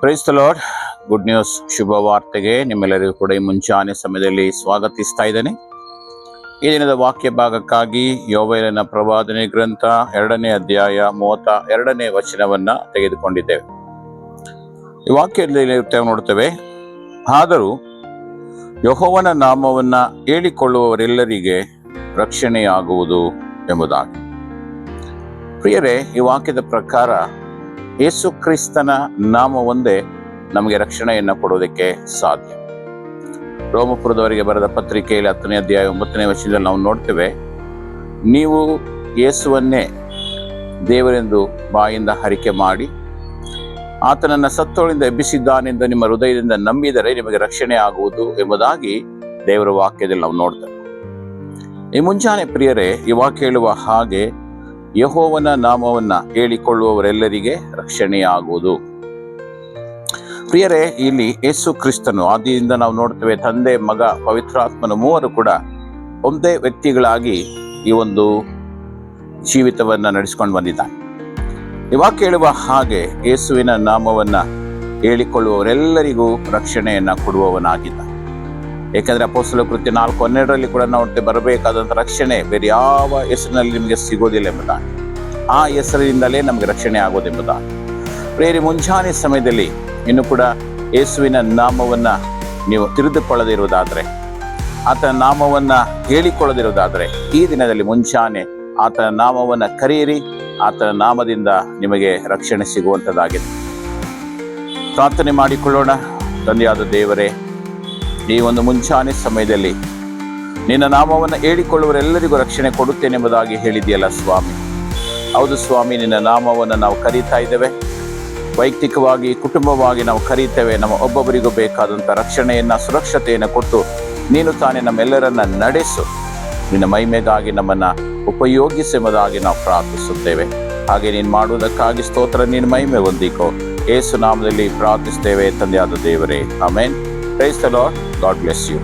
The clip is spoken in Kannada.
Price the lord. Good news, ಶುಭ ವಾರ್ತೆಗೆ ನಿಮ್ಮೆಲ್ಲರಿಗೂ ಕೂಡ ಈ ಮುಂಚಾನೆ ಸಮಯದಲ್ಲಿ ಸ್ವಾಗತಿಸ್ತಾ ಇದ್ದೇನೆ. ಈ ದಿನದ ವಾಕ್ಯ ಭಾಗಕ್ಕಾಗಿ ಯೋವೇಲನ ಪ್ರವಾದನೆ ಗ್ರಂಥ 2ನೇ ಅಧ್ಯಾಯ 32ನೇ ವಚನವನ್ನ ತೆಗೆದುಕೊಂಡಿದ್ದೇವೆ. ಈ ವಾಕ್ಯದಲ್ಲಿ ನೋಡ್ತೇವೆ, ಆದರೂ ಯೆಹೋವನ ನಾಮವನ್ನ ಹೇಳಿಕೊಳ್ಳುವವರೆಲ್ಲರಿಗೆ ರಕ್ಷಣೆಯಾಗುವುದು ಎಂಬುದಾಗಿ. ಪ್ರಿಯರೇ, ಈ ವಾಕ್ಯದ ಪ್ರಕಾರ ಯೇಸು ಕ್ರಿಸ್ತನ ನಾಮ ಒಂದೇ ನಮಗೆ ರಕ್ಷಣೆಯನ್ನು ಕೊಡುವುದಕ್ಕೆ ಸಾಧ್ಯ. ರೋಮಪುರದವರಿಗೆ ಬರೆದ ಪತ್ರಿಕೆಯಲ್ಲಿ 10ನೇ ಅಧ್ಯಾಯ 9ನೇ ವಚನದಲ್ಲಿ ನಾವು ನೋಡ್ತೇವೆ, ನೀವು ಯೇಸುವನ್ನೇ ದೇವರೆಂದು ಬಾಯಿಂದ ಹರಿಕೆ ಮಾಡಿ ಆತನನ್ನ ಸತ್ತೋಳಿಂದ ಎಬ್ಬಿಸಿದ್ದಾನೆಂದು ನಿಮ್ಮ ಹೃದಯದಿಂದ ನಂಬಿದರೆ ನಿಮಗೆ ರಕ್ಷಣೆ ಆಗುವುದು ಎಂಬುದಾಗಿ ದೇವರ ವಾಕ್ಯದಲ್ಲಿ ನಾವು ನೋಡ್ತೇವೆ. ಈ ಮುಂಜಾನೆ ಪ್ರಿಯರೇ, ಈ ವಾಕ್ಯ ಹೇಳುವ ಹಾಗೆ ಯೆಹೋವನ ನಾಮವನ್ನ ಹೇಳಿಕೊಳ್ಳುವವರೆಲ್ಲರಿಗೆ ರಕ್ಷಣೆಯಾಗುವುದು. ಪ್ರಿಯರೇ, ಇಲ್ಲಿ ಯೇಸು ಕ್ರಿಸ್ತನು ಆದಿಯಿಂದ ನಾವು ನೋಡ್ತೇವೆ, ತಂದೆ, ಮಗ, ಪವಿತ್ರಾತ್ಮನ ಮೂವರು ಕೂಡ ಒಂದೇ ವ್ಯಕ್ತಿಗಳಾಗಿ ಈ ಒಂದು ಜೀವಿತವನ್ನ ನಡೆಸಿಕೊಂಡು ಬಂದಿದ್ದಾನೆ. ಈ ವಾಕ್ಯ ಹೇಳುವ ಹಾಗೆ ಯೇಸುವಿನ ನಾಮವನ್ನ ಹೇಳಿಕೊಳ್ಳುವವರೆಲ್ಲರಿಗೂ ರಕ್ಷಣೆಯನ್ನ ಕೊಡುವವನಾಗಿದ್ದ. ಏಕೆಂದ್ರೆ ಅಪೊಸ್ತಲ ಕೃತ್ಯ 4:12 ಕೂಡ ನೋಡ್ತೇವೆ, ಬರಬೇಕಾದಂಥ ರಕ್ಷಣೆ ಬೇರೆ ಯಾವ ಹೆಸರಿನಲ್ಲಿ ನಿಮಗೆ ಸಿಗೋದಿಲ್ಲ ಎಂಬುದಾಗಿ, ಆ ಹೆಸರಿನಿಂದಲೇ ನಮಗೆ ರಕ್ಷಣೆ ಆಗೋದೆಂಬುದಾಗಿ. ಪ್ರಿಯರೇ, ಮುಂಜಾನೆ ಸಮಯದಲ್ಲಿ ಇನ್ನು ಕೂಡ ಯೇಸುವಿನ ನಾಮವನ್ನ ನೀವು ತಿಳಿದುಕೊಳ್ಳದಿರುವುದಾದ್ರೆ, ಆತನ ನಾಮವನ್ನ ಹೇಳಿಕೊಳ್ಳದಿರುವುದಾದ್ರೆ, ಈ ದಿನದಲ್ಲಿ ಮುಂಜಾನೆ ಆತನ ನಾಮವನ್ನ ಕರೆಯಿರಿ. ಆತನ ನಾಮದಿಂದ ನಿಮಗೆ ರಕ್ಷಣೆ ಸಿಗುವಂಥದ್ದಾಗಿದೆ. ಪ್ರಾರ್ಥನೆ ಮಾಡಿಕೊಳ್ಳೋಣ. ತಂದೆಯಾದ ದೇವರೇ, ಈ ಒಂದು ಮುಂಚಾನೆ ಸಮಯದಲ್ಲಿ ನಿನ್ನ ನಾಮವನ್ನು ಹೇಳಿಕೊಳ್ಳುವರೆಲ್ಲರಿಗೂ ರಕ್ಷಣೆ ಕೊಡುತ್ತೇನೆಂಬುದಾಗಿ ಹೇಳಿದೆಯಲ್ಲ ಸ್ವಾಮಿ. ಹೌದು ಸ್ವಾಮಿ, ನಿನ್ನ ನಾಮವನ್ನು ನಾವು ಕರೀತಾ ಇದ್ದೇವೆ. ವೈಯಕ್ತಿಕವಾಗಿ, ಕುಟುಂಬವಾಗಿ ನಾವು ಕರೀತೇವೆ. ನಮ್ಮ ಒಬ್ಬೊಬ್ಬರಿಗೂ ಬೇಕಾದಂಥ ರಕ್ಷಣೆಯನ್ನ, ಸುರಕ್ಷತೆಯನ್ನು ಕೊಟ್ಟು ನೀನು ತಾನೇ ನಮ್ಮೆಲ್ಲರನ್ನ ನಡೆಸು. ನಿನ್ನ ಮಹಿಮೆಗಾಗಿ ನಮ್ಮನ್ನ ಉಪಯೋಗಿಸುವುದಾಗಿ ನಾವು ಪ್ರಾರ್ಥಿಸುತ್ತೇವೆ. ಹಾಗೆ ನೀನು ಮಾಡುವುದಕ್ಕಾಗಿ ಸ್ತೋತ್ರ, ನಿನ್ನ ಮಹಿಮೆ ಹೊಂದಿಕೋ. ಯೇಸು ನಾಮದಲ್ಲಿ ಪ್ರಾರ್ಥಿಸ್ತೇವೆ ತಂದೆಯಾದ ದೇವರೇ, amen. Price the lord. God bless you.